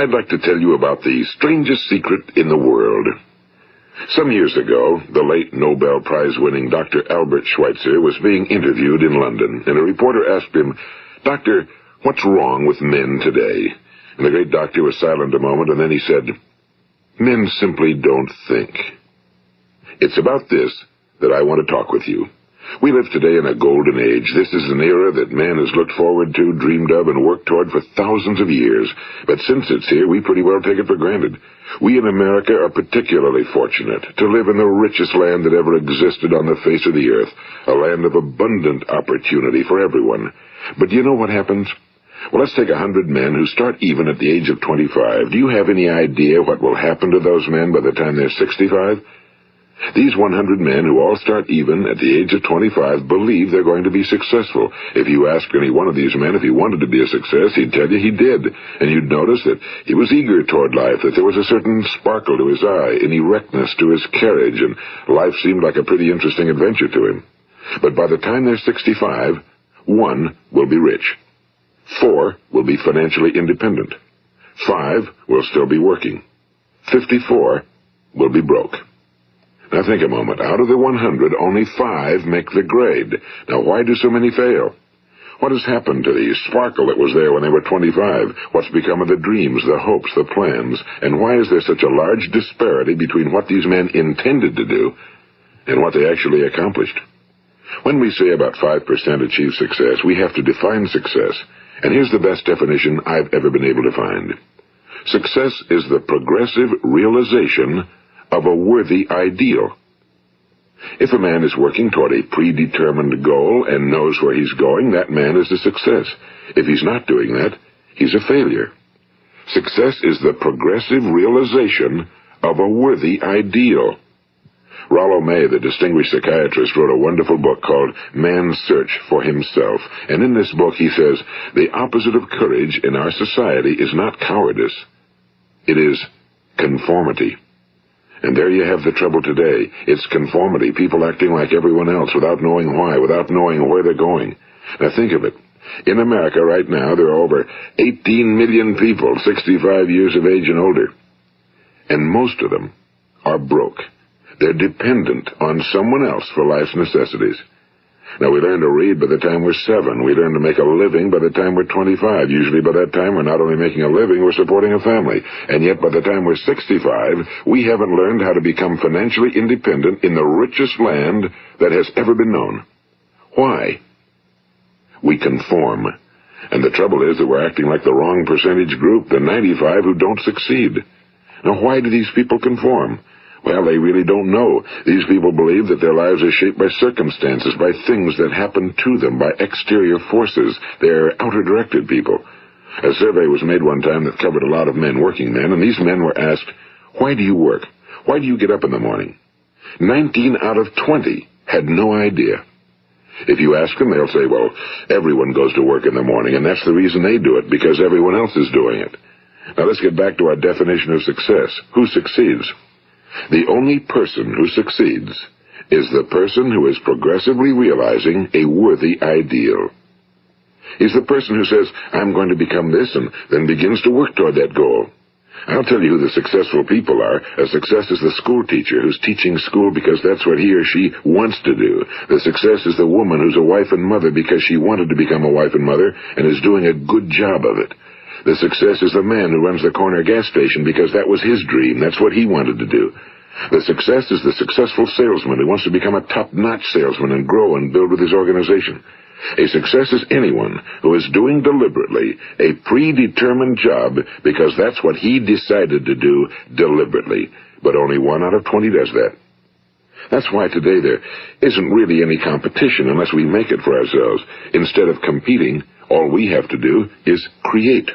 I'd like to tell you about the strangest secret in the world. Some years ago, the late Nobel Prize-winning Dr. Albert Schweitzer was being interviewed in London, and a reporter asked him, "Doctor, what's wrong with men today?" And the great doctor was silent a moment, and then he said, "Men simply don't think." It's about this that I want to talk with you. We live today in a golden age. This is an era that man has looked forward to, dreamed of, and worked toward for thousands of years. But since it's here, we pretty well take it for granted. We in America are particularly fortunate to live in the richest land that ever existed on the face of the earth, a land of abundant opportunity for everyone. But do you know what happens? Well, let's take 100 men who start even at the age of 25. Do you have any idea what will happen to those men by the time they're 65? These 100 men who all start even at the age of 25 believe they're going to be successful. If you ask any one of these men if he wanted to be a success, he'd tell you he did. And you'd notice that he was eager toward life, that there was a certain sparkle to his eye, an erectness to his carriage, and life seemed like a pretty interesting adventure to him. But by the time they're 65, 1 will be rich. 4 will be financially independent. 5 will still be working. 54 will be broke. Now think a moment. Out of the 100, only 5 make the grade. Now why do so many fail? What has happened to the sparkle that was there when they were 25? What's become of the dreams, the hopes, the plans? And why is there such a large disparity between what these men intended to do and what they actually accomplished? When we say about 5% achieve success, we have to define success. And here's the best definition I've ever been able to find. Success is the progressive realization of a worthy ideal. If a man is working toward a predetermined goal and knows where he's going, that man is a success. If he's not doing that, he's a failure. Success is the progressive realization of a worthy ideal. Rollo May, the distinguished psychiatrist, wrote a wonderful book called Man's Search for Himself. And in this book he says, the opposite of courage in our society is not cowardice. It is conformity. And there you have the trouble today. It's conformity, people acting like everyone else without knowing why, without knowing where they're going. Now think of it. In America right now, there are over 18 million people 65 years of age and older. And most of them are broke. They're dependent on someone else for life's necessities. Now, we learn to read by the time we're 7. We learn to make a living by the time we're 25. Usually by that time, we're not only making a living, we're supporting a family. And yet, by the time we're 65, we haven't learned how to become financially independent in the richest land that has ever been known. Why? We conform. And the trouble is that we're acting like the wrong percentage group, the 95 who don't succeed. Now, why do these people conform? Well, they really don't know. These people believe that their lives are shaped by circumstances, by things that happen to them, by exterior forces. They're outer-directed people. A survey was made one time that covered a lot of men, working men, and these men were asked, "Why do you work? Why do you get up in the morning?" 19 out of 20 had no idea. If you ask them, they'll say, well, everyone goes to work in the morning, and that's the reason they do it, because everyone else is doing it. Now let's get back to our definition of success. Who succeeds? The only person who succeeds is the person who is progressively realizing a worthy ideal. He's the person who says, I'm going to become this, and then begins to work toward that goal. I'll tell you who the successful people are. A success is the school teacher who's teaching school because that's what he or she wants to do. The success is the woman who's a wife and mother because she wanted to become a wife and mother and is doing a good job of it. The success is the man who runs the corner gas station because that was his dream. That's what he wanted to do. The success is the successful salesman who wants to become a top-notch salesman and grow and build with his organization. A success is anyone who is doing deliberately a predetermined job because that's what he decided to do deliberately. But only 1 out of 20 does that. That's why today there isn't really any competition unless we make it for ourselves. Instead of competing, all we have to do is create.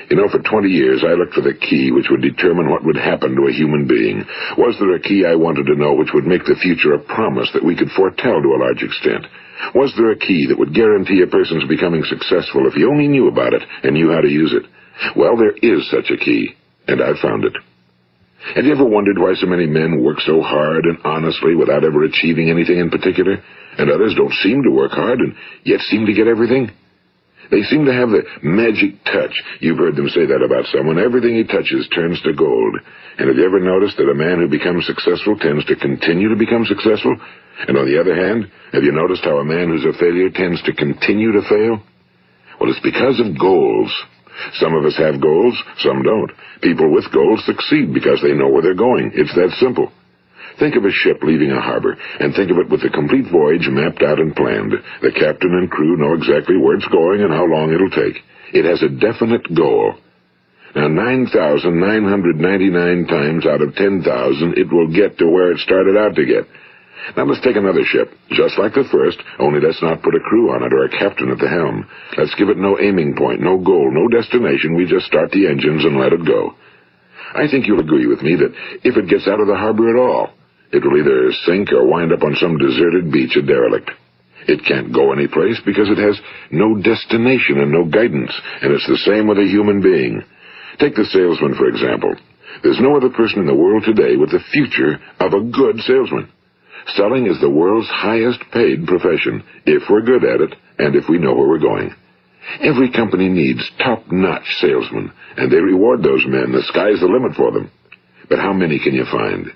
You know, for 20 years, I looked for the key which would determine what would happen to a human being. Was there a key I wanted to know which would make the future a promise that we could foretell to a large extent? Was there a key that would guarantee a person's becoming successful if he only knew about it and knew how to use it? Well, there is such a key, and I've found it. Have you ever wondered why so many men work so hard and honestly without ever achieving anything in particular, and others don't seem to work hard and yet seem to get everything? They seem to have the magic touch. You've heard them say that about someone. Everything he touches turns to gold. And have you ever noticed that a man who becomes successful tends to continue to become successful? And on the other hand, have you noticed how a man who's a failure tends to continue to fail? Well, it's because of goals. Some of us have goals, some don't. People with goals succeed because they know where they're going. It's that simple. Think of a ship leaving a harbor, and think of it with the complete voyage mapped out and planned. The captain and crew know exactly where it's going and how long it'll take. It has a definite goal. Now, 9,999 times out of 10,000, it will get to where it started out to get. Now, let's take another ship, just like the first, only let's not put a crew on it or a captain at the helm. Let's give it no aiming point, no goal, no destination. We just start the engines and let it go. I think you'll agree with me that if it gets out of the harbor at all, it will either sink or wind up on some deserted beach, a derelict. It can't go anyplace because it has no destination and no guidance, and it's the same with a human being. Take the salesman, for example. There's no other person in the world today with the future of a good salesman. Selling is the world's highest paid profession, if we're good at it and if we know where we're going. Every company needs top-notch salesmen, and they reward those men. The sky's the limit for them. But how many can you find?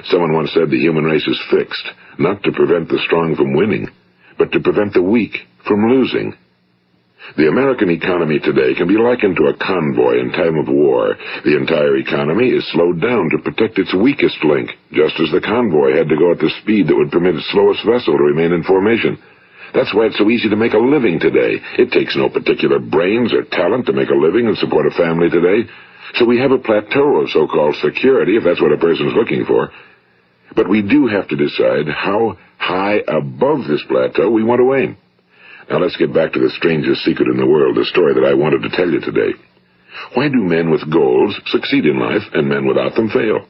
Someone once said the human race is fixed, not to prevent the strong from winning, but to prevent the weak from losing. The American economy today can be likened to a convoy in time of war. The entire economy is slowed down to protect its weakest link, just as the convoy had to go at the speed that would permit its slowest vessel to remain in formation. That's why it's so easy to make a living today. It takes no particular brains or talent to make a living and support a family today. So we have a plateau of so-called security, if that's what a person's looking for. But we do have to decide how high above this plateau we want to aim. Now let's get back to the strangest secret in the world, the story that I wanted to tell you today. Why do men with goals succeed in life and men without them fail?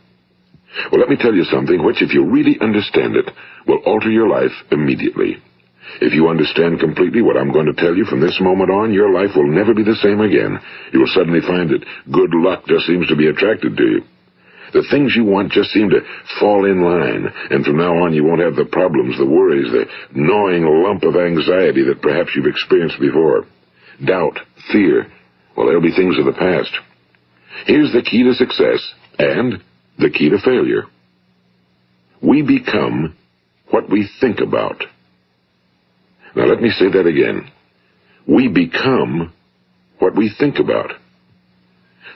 Well, let me tell you something which, if you really understand it, will alter your life immediately. If you understand completely what I'm going to tell you from this moment on, your life will never be the same again. You will suddenly find that good luck just seems to be attracted to you. The things you want just seem to fall in line, and from now on you won't have the problems, the worries, the gnawing lump of anxiety that perhaps you've experienced before. Doubt, fear, well, they'll be things of the past. Here's the key to success and the key to failure. We become what we think about. Now let me say that again. We become what we think about.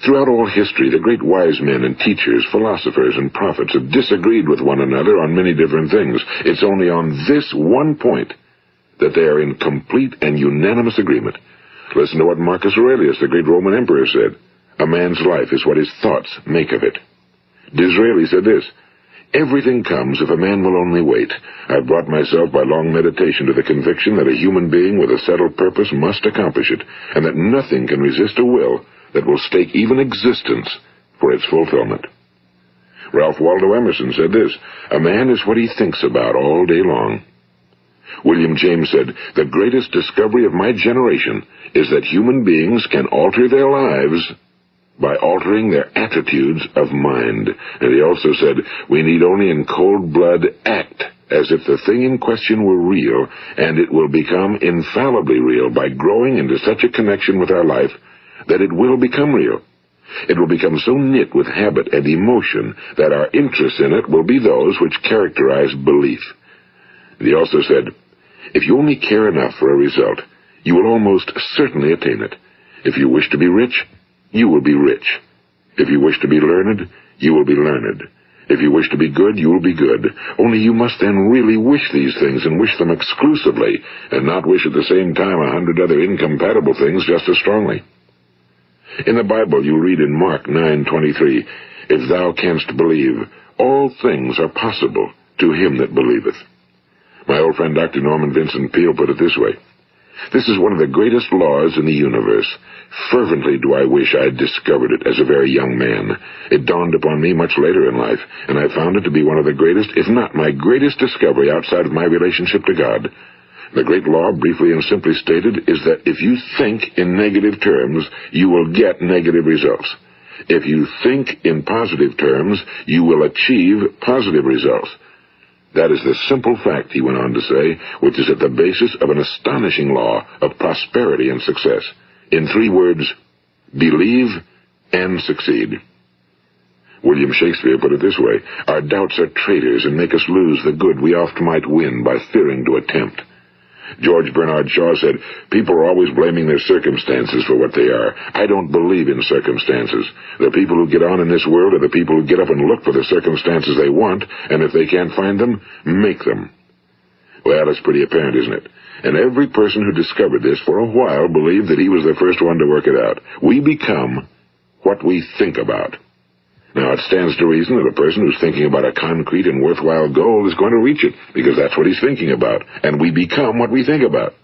Throughout all history, the great wise men and teachers, philosophers and prophets have disagreed with one another on many different things. It's only on this one point that they are in complete and unanimous agreement. Listen to what Marcus Aurelius, the great Roman emperor, said. A man's life is what his thoughts make of it. Disraeli said this, everything comes if a man will only wait. I've brought myself by long meditation to the conviction that a human being with a settled purpose must accomplish it, and that nothing can resist a will that will stake even existence for its fulfillment. Ralph Waldo Emerson said this, a man is what he thinks about all day long. William James said, the greatest discovery of my generation is that human beings can alter their lives by altering their attitudes of mind. And he also said, we need only in cold blood act as if the thing in question were real, and it will become infallibly real by growing into such a connection with our life that it will become real. It will become so knit with habit and emotion that our interest in it will be those which characterize belief. And he also said, if you only care enough for a result, you will almost certainly attain it. If you wish to be rich, you will be rich. If you wish to be learned, you will be learned. If you wish to be good, you will be good. Only you must then really wish these things and wish them exclusively, and not wish at the same time 100 other incompatible things just as strongly. In the Bible, you read in Mark 9:23, if thou canst believe, all things are possible to him that believeth. My old friend Dr. Norman Vincent Peale put it this way, this is one of the greatest laws in the universe. Fervently do I wish I had discovered it as a very young man. It dawned upon me much later in life, and I found it to be one of the greatest, if not my greatest discovery outside of my relationship to God. The great law, briefly and simply stated, is that if you think in negative terms, you will get negative results. If you think in positive terms, you will achieve positive results. That is the simple fact, he went on to say, which is at the basis of an astonishing law of prosperity and success. In 3 words, believe and succeed. William Shakespeare put it this way: our doubts are traitors and make us lose the good we oft might win by fearing to attempt. George Bernard Shaw said, people are always blaming their circumstances for what they are. I don't believe in circumstances. The people who get on in this world are the people who get up and look for the circumstances they want, and if they can't find them, make them. Well, it's pretty apparent, isn't it? And every person who discovered this for a while believed that he was the first one to work it out. We become what we think about. Now, it stands to reason that a person who's thinking about a concrete and worthwhile goal is going to reach it, because that's what he's thinking about, and we become what we think about.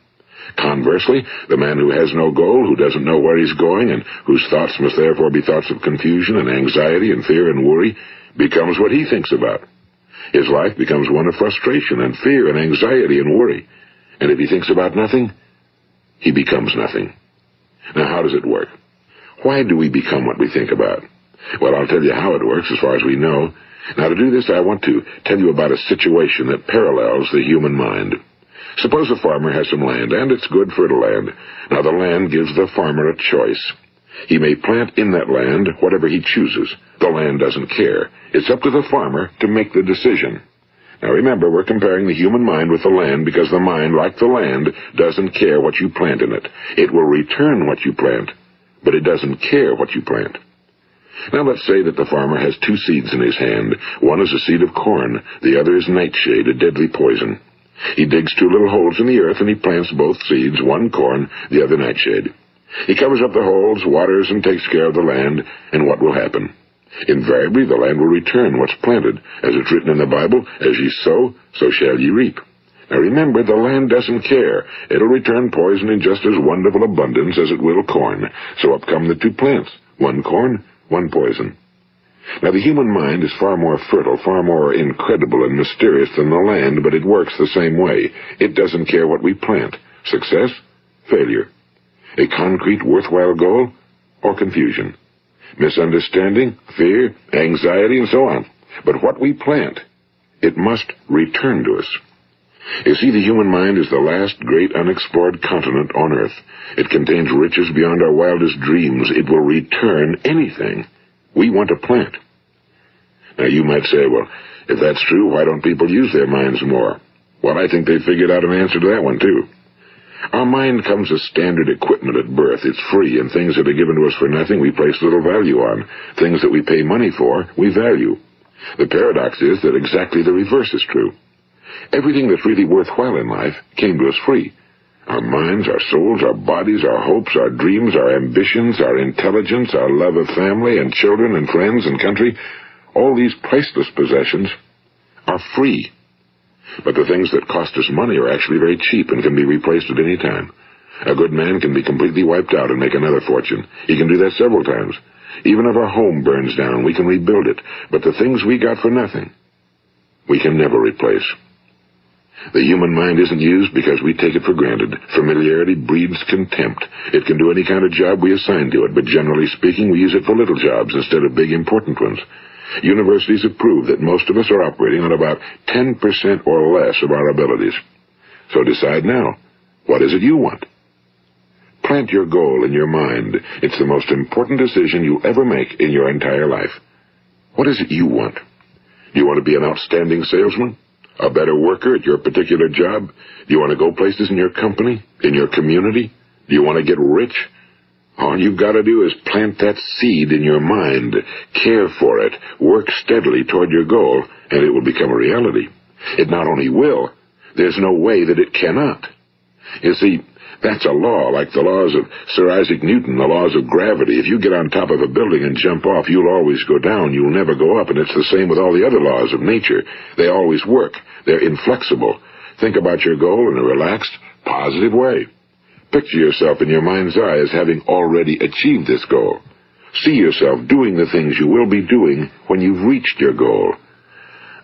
Conversely, the man who has no goal, who doesn't know where he's going, and whose thoughts must therefore be thoughts of confusion and anxiety and fear and worry, becomes what he thinks about. His life becomes one of frustration and fear and anxiety and worry. And if he thinks about nothing, he becomes nothing. Now, how does it work? Why do we become what we think about? Well, I'll tell you how it works as far as we know. Now, to do this, I want to tell you about a situation that parallels the human mind. Suppose a farmer has some land, and it's good fertile land. Now, the land gives the farmer a choice. He may plant in that land whatever he chooses. The land doesn't care. It's up to the farmer to make the decision. Now, remember, we're comparing the human mind with the land because the mind, like the land, doesn't care what you plant in it. It will return what you plant, but it doesn't care what you plant. Now, let's say that the farmer has 2 seeds in his hand. One is a seed of corn. The other is nightshade, a deadly poison. He digs 2 little holes in the earth, and he plants both seeds, one corn, the other nightshade. He covers up the holes, waters, and takes care of the land, and what will happen? Invariably, the land will return what's planted. As it's written in the Bible, as ye sow, so shall ye reap. Now remember, the land doesn't care. It'll return poison in just as wonderful abundance as it will corn. So up come the 2 plants, one corn, one poison. Now, the human mind is far more fertile, far more incredible and mysterious than the land, but it works the same way. It doesn't care what we plant. Success, failure. A concrete, worthwhile goal, or confusion. Misunderstanding, fear, anxiety, and so on. But what we plant, it must return to us. You see, the human mind is the last great unexplored continent on Earth. It contains riches beyond our wildest dreams. It will return anything we want to plant. Now, you might say, well, if that's true, why don't people use their minds more? Well, I think they figured out an answer to that one, too. Our mind comes as standard equipment at birth. It's free, and things that are given to us for nothing we place little value on. Things that we pay money for, we value. The paradox is that exactly the reverse is true. Everything that's really worthwhile in life came to us free. Our minds, our souls, our bodies, our hopes, our dreams, our ambitions, our intelligence, our love of family and children and friends and country, all these priceless possessions are free. But the things that cost us money are actually very cheap and can be replaced at any time. A good man can be completely wiped out and make another fortune. He can do that several times. Even if our home burns down, we can rebuild it. But the things we got for nothing, we can never replace. The human mind isn't used because we take it for granted. Familiarity breeds contempt. It can do any kind of job we assign to it, but generally speaking, we use it for little jobs instead of big, important ones. Universities have proved that most of us are operating on about 10% or less of our abilities. So decide now, what is it you want? Plant your goal in your mind. It's the most important decision you'll ever make in your entire life. What is it you want? Do you want to be an outstanding salesman? A better worker at your particular job? Do you want to go places in your company? In your community? Do you want to get rich? All you've got to do is plant that seed in your mind, care for it, work steadily toward your goal, and it will become a reality. It not only will, there's no way that it cannot. You see, that's a law, like the laws of Sir Isaac Newton, the laws of gravity. If you get on top of a building and jump off, you'll always go down. You'll never go up, and it's the same with all the other laws of nature. They always work. They're inflexible. Think about your goal in a relaxed, positive way. Picture yourself in your mind's eye as having already achieved this goal. See yourself doing the things you will be doing when you've reached your goal.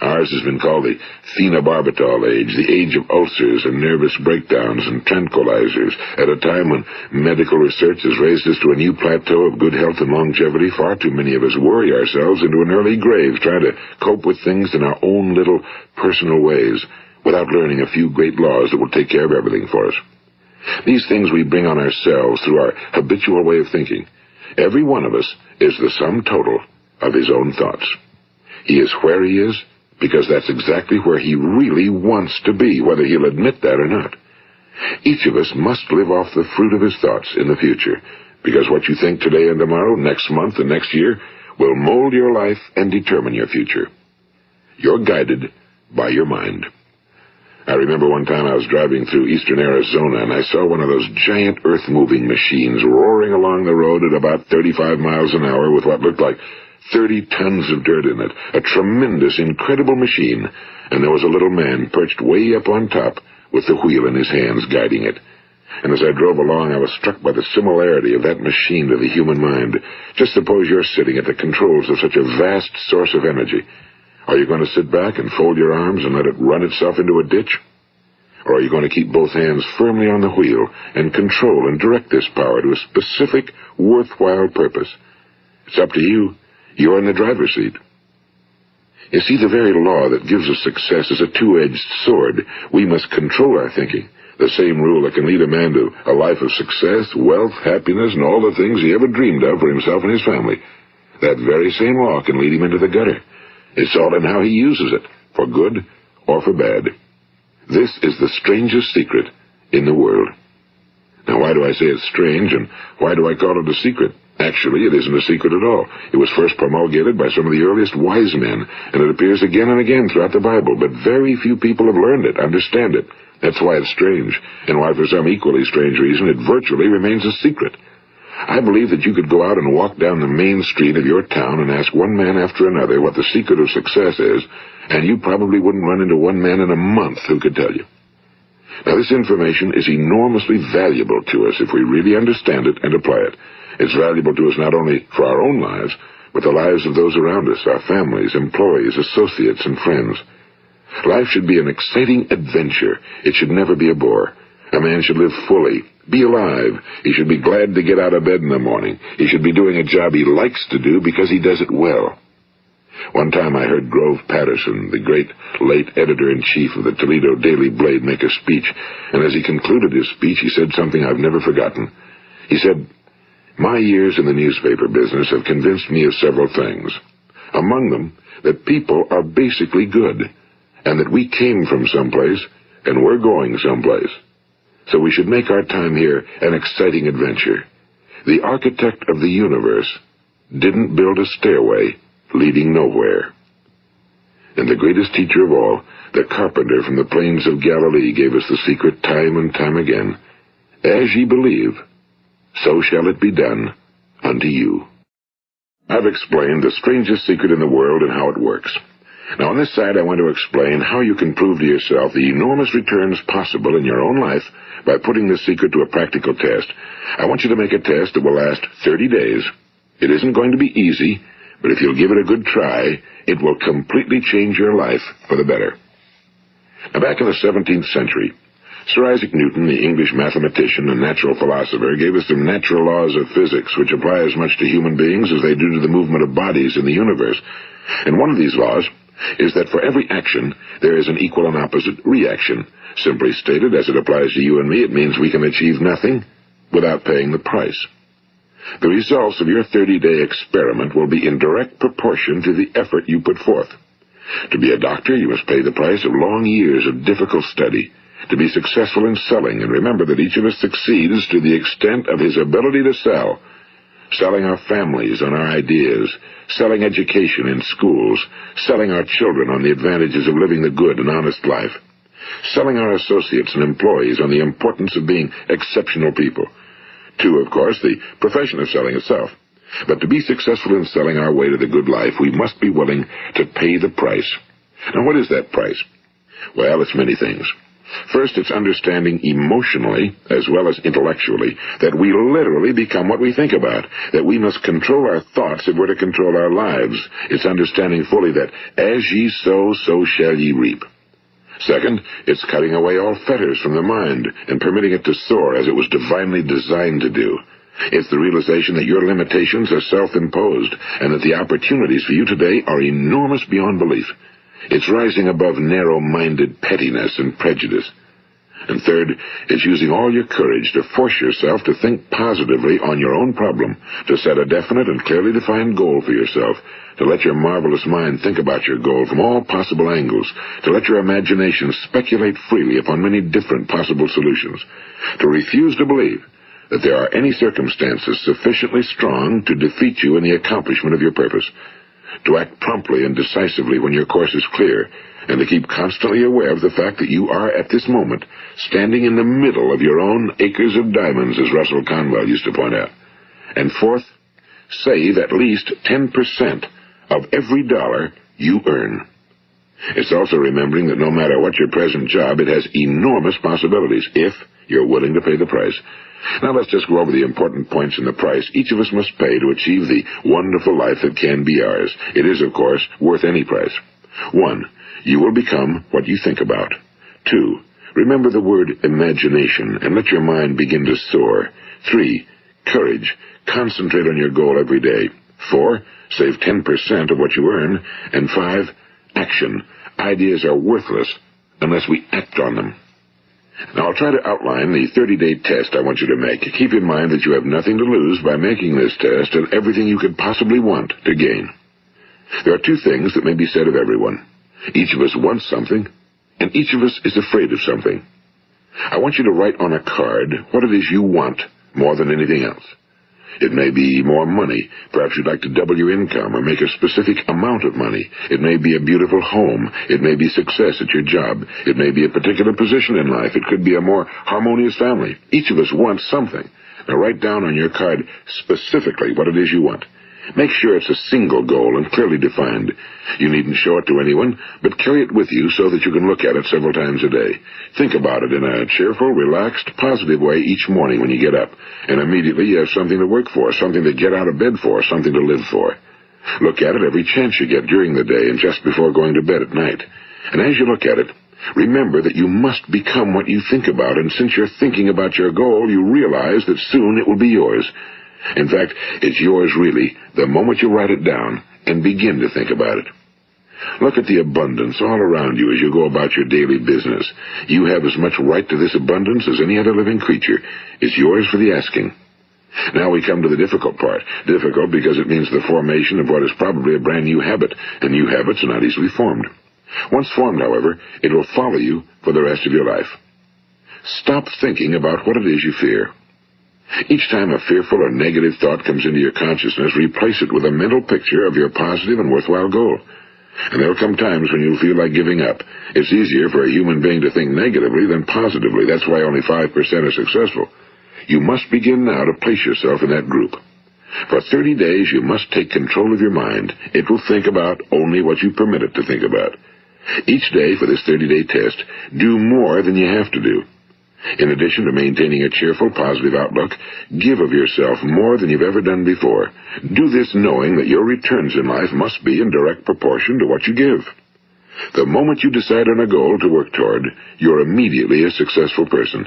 Ours has been called the phenobarbital age, the age of ulcers and nervous breakdowns and tranquilizers. At a time when medical research has raised us to a new plateau of good health and longevity, far too many of us worry ourselves into an early grave trying to cope with things in our own little personal ways without learning a few great laws that will take care of everything for us. These things we bring on ourselves through our habitual way of thinking. Every one of us is the sum total of his own thoughts. He is where he is because that's exactly where he really wants to be, whether he'll admit that or not. Each of us must live off the fruit of his thoughts in the future, because what you think today and tomorrow, next month and next year, will mold your life and determine your future. You're guided by your mind. I remember one time I was driving through eastern Arizona, and I saw one of those giant earth-moving machines roaring along the road at about 35 miles an hour with what looked like 30 tons of dirt in it. A tremendous, incredible machine, and there was a little man perched way up on top with the wheel in his hands guiding it. And as I drove along, I was struck by the similarity of that machine to the human mind. Just suppose you're sitting at the controls of such a vast source of energy. Are you going to sit back and fold your arms and let it run itself into a ditch? Or are you going to keep both hands firmly on the wheel and control and direct this power to a specific, worthwhile purpose? It's up to you. You're in the driver's seat. You see, the very law that gives us success is a two-edged sword. We must control our thinking. The same rule that can lead a man to a life of success, wealth, happiness, and all the things he ever dreamed of for himself and his family. That very same law can lead him into the gutter. It's all in how he uses it, for good or for bad. This is the strangest secret in the world. Now, why do I say it's strange, and why do I call it a secret? Actually, it isn't a secret at all. It was first promulgated by some of the earliest wise men, and it appears again and again throughout the Bible, but very few people have learned it, understand it. That's why it's strange, and why for some equally strange reason it virtually remains a secret. I believe that you could go out and walk down the main street of your town and ask one man after another what the secret of success is, and you probably wouldn't run into one man in a month who could tell you. Now, this information is enormously valuable to us if we really understand it and apply it. It's valuable to us not only for our own lives, but the lives of those around us, our families, employees, associates, and friends. Life should be an exciting adventure. It should never be a bore. A man should live fully, be alive. He should be glad to get out of bed in the morning. He should be doing a job he likes to do because he does it well. One time I heard Grove Patterson, the great late editor-in-chief of the Toledo Daily Blade, make a speech, and as he concluded his speech, he said something I've never forgotten. He said, "My years in the newspaper business have convinced me of several things. Among them, that people are basically good, and that we came from someplace, and we're going someplace. So we should make our time here an exciting adventure. The architect of the universe didn't build a stairway leading nowhere." And the greatest teacher of all, the carpenter from the plains of Galilee, gave us the secret time and time again. As ye believe, so shall it be done unto you. I've explained the strangest secret in the world and how it works. Now, on this side, I want to explain how you can prove to yourself the enormous returns possible in your own life by putting this secret to a practical test. I want you to make a test that will last 30 days. It isn't going to be easy, but if you'll give it a good try, it will completely change your life for the better. Now, back in the 17th century, Sir Isaac Newton, the English mathematician and natural philosopher, gave us some natural laws of physics which apply as much to human beings as they do to the movement of bodies in the universe. And one of these laws is that for every action, there is an equal and opposite reaction. Simply stated, as it applies to you and me, it means we can achieve nothing without paying the price. The results of your 30-day experiment will be in direct proportion to the effort you put forth. To be a doctor, you must pay the price of long years of difficult study. To be successful in selling, and remember that each of us succeeds to the extent of his ability to sell. Selling our families on our ideas, selling education in schools, selling our children on the advantages of living the good and honest life, selling our associates and employees on the importance of being exceptional people. To, of course, the profession of selling itself. But to be successful in selling our way to the good life, we must be willing to pay the price. Now, what is that price? Well, it's many things. First, it's understanding emotionally, as well as intellectually, that we literally become what we think about, that we must control our thoughts if we're to control our lives. It's understanding fully that as ye sow, so shall ye reap. Second, it's cutting away all fetters from the mind and permitting it to soar as it was divinely designed to do. It's the realization that your limitations are self-imposed and that the opportunities for you today are enormous beyond belief. It's rising above narrow-minded pettiness and prejudice. And third, it's using all your courage to force yourself to think positively on your own problem, to set a definite and clearly defined goal for yourself, to let your marvelous mind think about your goal from all possible angles, to let your imagination speculate freely upon many different possible solutions, to refuse to believe that there are any circumstances sufficiently strong to defeat you in the accomplishment of your purpose, to act promptly and decisively when your course is clear, and to keep constantly aware of the fact that you are, at this moment, standing in the middle of your own acres of diamonds, as Russell Conwell used to point out. And fourth, save at least 10% of every dollar you earn. It's also remembering that no matter what your present job, it has enormous possibilities, if you're willing to pay the price. Now let's just go over the important points in the price each of us must pay to achieve the wonderful life that can be ours. It is, of course, worth any price. 1. You will become what you think about. 2. Remember the word imagination and let your mind begin to soar. 3. Courage. Concentrate on your goal every day. 4. Save 10% of what you earn. And 5. Action. Ideas are worthless unless we act on them. Now, I'll try to outline the 30-day test I want you to make. Keep in mind that you have nothing to lose by making this test and everything you could possibly want to gain. There are 2 things that may be said of everyone. Each of us wants something, and each of us is afraid of something. I want you to write on a card what it is you want more than anything else. It may be more money. Perhaps you'd like to double your income or make a specific amount of money. It may be a beautiful home. It may be success at your job. It may be a particular position in life. It could be a more harmonious family. Each of us wants something. Now write down on your card specifically what it is you want. Make sure it's a single goal and clearly defined. You needn't show it to anyone, but carry it with you so that you can look at it several times a day. Think about it in a cheerful, relaxed, positive way each morning when you get up, and immediately you have something to work for, something to get out of bed for, something to live for. Look at it every chance you get during the day and just before going to bed at night. And as you look at it, remember that you must become what you think about, and since you're thinking about your goal, you realize that soon it will be yours. In fact, it's yours really the moment you write it down and begin to think about it. Look at the abundance all around you as you go about your daily business. You have as much right to this abundance as any other living creature. It's yours for the asking. Now we come to the difficult part. Difficult because it means the formation of what is probably a brand new habit, and new habits are not easily formed. Once formed, however, it will follow you for the rest of your life. Stop thinking about what it is you fear. Each time a fearful or negative thought comes into your consciousness, replace it with a mental picture of your positive and worthwhile goal. And there will come times when you'll feel like giving up. It's easier for a human being to think negatively than positively. That's why only 5% are successful. You must begin now to place yourself in that group. For 30 days, you must take control of your mind. It will think about only what you permit it to think about. Each day for this 30-day test, do more than you have to do. In addition to maintaining a cheerful, positive outlook, give of yourself more than you've ever done before. Do this knowing that your returns in life must be in direct proportion to what you give. The moment you decide on a goal to work toward, you're immediately a successful person.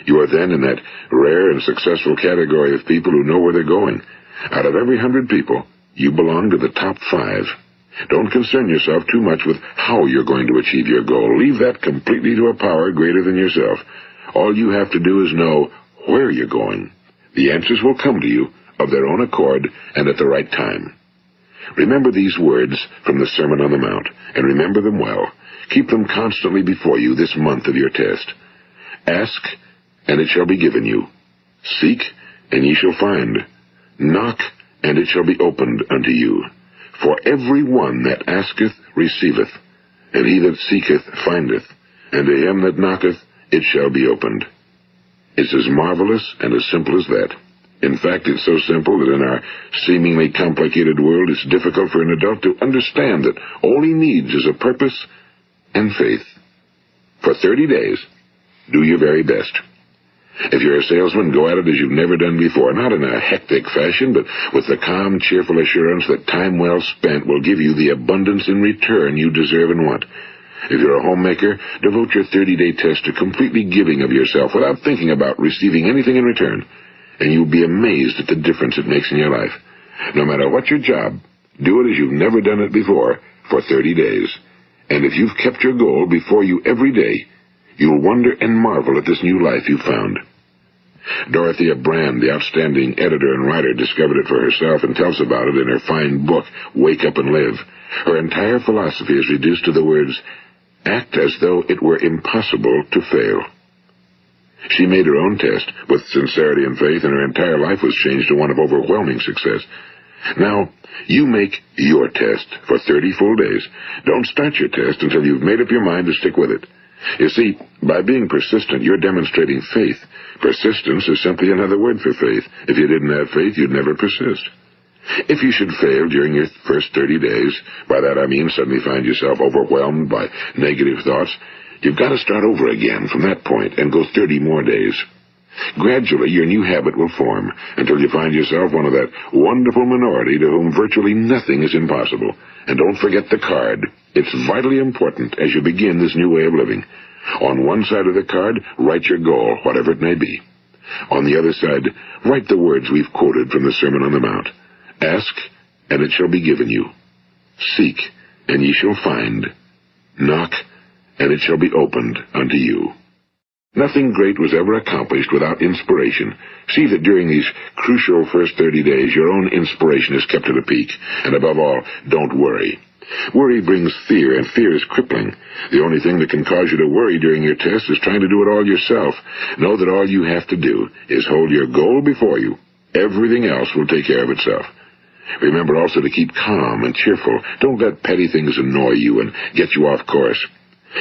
You are then in that rare and successful category of people who know where they're going. Out of every 100 people, you belong to the top 5. Don't concern yourself too much with how you're going to achieve your goal. Leave that completely to a power greater than yourself. All you have to do is know where you're going. The answers will come to you of their own accord and at the right time. Remember these words from the Sermon on the Mount, and remember them well. Keep them constantly before you this month of your test. Ask, and it shall be given you. Seek, and ye shall find. Knock, and it shall be opened unto you. For every one that asketh receiveth, and he that seeketh findeth, and to him that knocketh it shall be opened. It's as marvelous and as simple as that. In fact, it's so simple that in our seemingly complicated world, it's difficult for an adult to understand that all he needs is a purpose and faith. For 30 days, Do your very best. If you're a salesman, go at it as you've never done before, not in a hectic fashion, but with the calm, cheerful assurance that time well spent will give you the abundance in return you deserve and want. If you're a homemaker, devote your 30-day test to completely giving of yourself without thinking about receiving anything in return, and you'll be amazed at the difference it makes in your life. No matter what your job, do it as you've never done it before for 30 days. And if you've kept your goal before you every day, you'll wonder and marvel at this new life you've found. Dorothea Brand, the outstanding editor and writer, discovered it for herself and tells about it in her fine book, Wake Up and Live. Her entire philosophy is reduced to the words, act as though it were impossible to fail. She made her own test with sincerity and faith, and her entire life was changed to one of overwhelming success. Now, you make your test for 30 full days. Don't start your test until you've made up your mind to stick with it. You see, by being persistent, you're demonstrating faith. Persistence is simply another word for faith. If you didn't have faith, you'd never persist. If you should fail during your first 30 days, by that I mean suddenly find yourself overwhelmed by negative thoughts, you've got to start over again from that point and go 30 more days. Gradually, your new habit will form until you find yourself one of that wonderful minority to whom virtually nothing is impossible. And don't forget the card. It's vitally important as you begin this new way of living. On one side of the card, write your goal, whatever it may be. On the other side, write the words we've quoted from the Sermon on the Mount. Ask, and it shall be given you. Seek, and ye shall find. Knock, and it shall be opened unto you. Nothing great was ever accomplished without inspiration. See that during these crucial first 30 days, your own inspiration is kept at a peak. And above all, don't worry. Worry brings fear, and fear is crippling. The only thing that can cause you to worry during your test is trying to do it all yourself. Know that all you have to do is hold your goal before you. Everything else will take care of itself. Remember also to keep calm and cheerful. Don't let petty things annoy you and get you off course.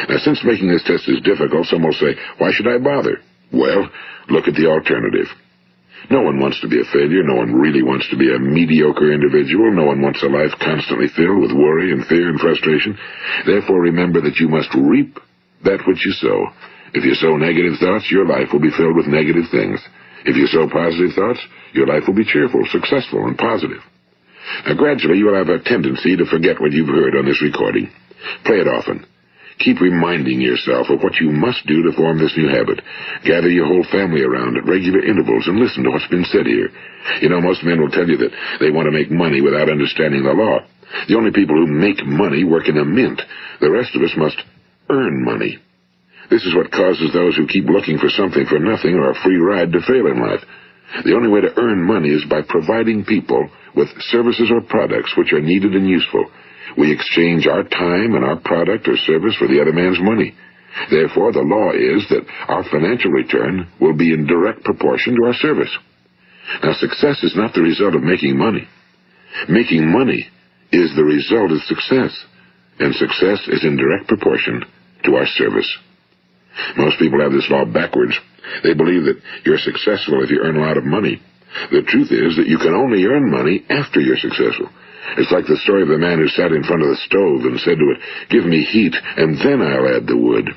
Now, since making this test is difficult, some will say, why should I bother? Well, look at the alternative. No one wants to be a failure. No one really wants to be a mediocre individual. No one wants a life constantly filled with worry and fear and frustration. Therefore, remember that you must reap that which you sow. If you sow negative thoughts, your life will be filled with negative things. If you sow positive thoughts, your life will be cheerful, successful, and positive. Now, gradually, you will have a tendency to forget what you've heard on this recording. Play it often. Keep reminding yourself of what you must do to form this new habit. Gather your whole family around at regular intervals and listen to what's been said here. You know, most men will tell you that they want to make money without understanding the law. The only people who make money work in a mint. The rest of us must earn money. This is what causes those who keep looking for something for nothing or a free ride to fail in life. The only way to earn money is by providing people with services or products which are needed and useful. We exchange our time and our product or service for the other man's money. Therefore, the law is that our financial return will be in direct proportion to our service. Now, success is not the result of making money. Making money is the result of success, and success is in direct proportion to our service. Most people have this law backwards. They believe that you're successful if you earn a lot of money. The truth is that you can only earn money after you're successful. It's like the story of the man who sat in front of the stove and said to it, give me heat, and then I'll add the wood.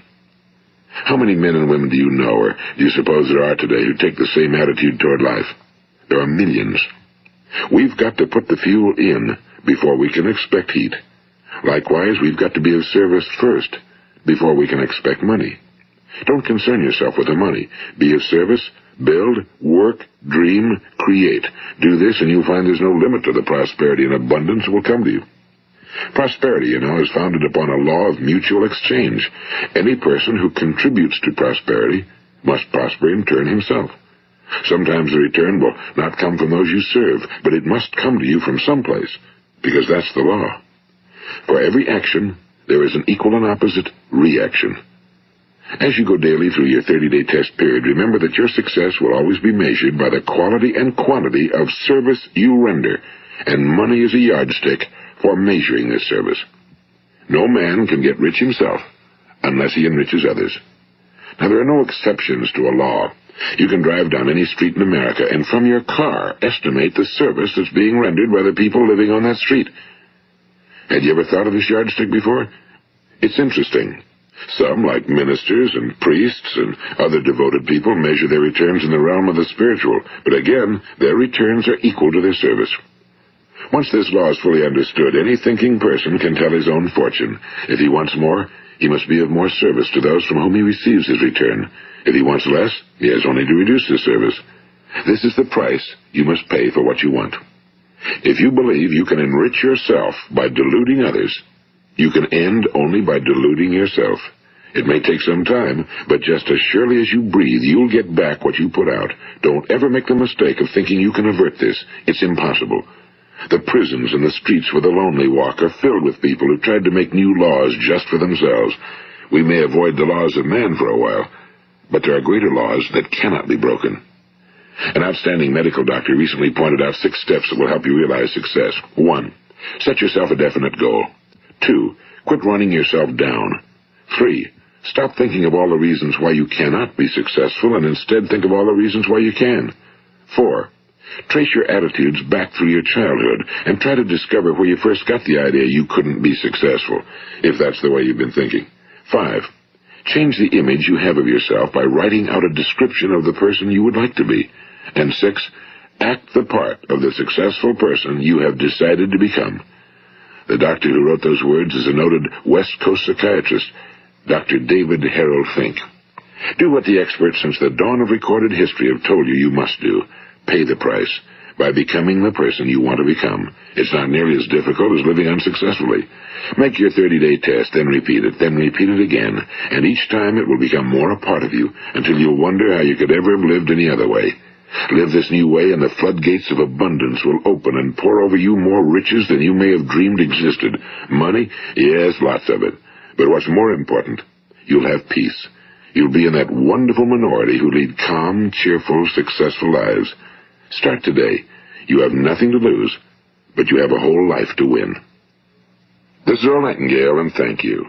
How many men and women do you know, or do you suppose there are today, who take the same attitude toward life? There are millions. We've got to put the fuel in before we can expect heat. Likewise, we've got to be of service first before we can expect money. Don't concern yourself with the money. Be of service, build, work, dream, create. Do this, and you'll find there's no limit to the prosperity and abundance that will come to you. Prosperity, you know, is founded upon a law of mutual exchange. Any person who contributes to prosperity must prosper in turn himself. Sometimes the return will not come from those you serve, but it must come to you from someplace, because that's the law. For every action, there is an equal and opposite reaction. As you go daily through your 30-day test period, remember that your success will always be measured by the quality and quantity of service you render, and money is a yardstick for measuring this service. No man can get rich himself unless he enriches others. Now, there are no exceptions to a law. You can drive down any street in America and from your car estimate the service that's being rendered by the people living on that street. Had you ever thought of this yardstick before? It's interesting. Some, like ministers and priests and other devoted people, measure their returns in the realm of the spiritual, but again, their returns are equal to their service. Once this law is fully understood, any thinking person can tell his own fortune. If he wants more, he must be of more service to those from whom he receives his return. If he wants less, he has only to reduce his service. This is the price you must pay for what you want. If you believe you can enrich yourself by deluding others, you can end only by deluding yourself. It may take some time, but just as surely as you breathe, you'll get back what you put out. Don't ever make the mistake of thinking you can avert this. It's impossible. The prisons and the streets where the lonely walk are filled with people who tried to make new laws just for themselves. We may avoid the laws of man for a while, but there are greater laws that cannot be broken. An outstanding medical doctor recently pointed out 6 steps that will help you realize success. 1. Set yourself a definite goal. 2. Quit running yourself down. 3. Stop thinking of all the reasons why you cannot be successful and instead think of all the reasons why you can. 4. Trace your attitudes back through your childhood and try to discover where you first got the idea you couldn't be successful, if that's the way you've been thinking. 5. Change the image you have of yourself by writing out a description of the person you would like to be. And 6. Act the part of the successful person you have decided to become. The doctor who wrote those words is a noted West Coast psychiatrist, Dr. David Harold Fink. Do what the experts since the dawn of recorded history have told you you must do. Pay the price by becoming the person you want to become. It's not nearly as difficult as living unsuccessfully. Make your 30-day test, then repeat it again, and each time it will become more a part of you until you'll wonder how you could ever have lived any other way. Live this new way, and the floodgates of abundance will open and pour over you more riches than you may have dreamed existed. Money? Yes, lots of it. But what's more important, you'll have peace. You'll be in that wonderful minority who lead calm, cheerful, successful lives. Start today. You have nothing to lose, but you have a whole life to win. This is Earl Nightingale, and thank you.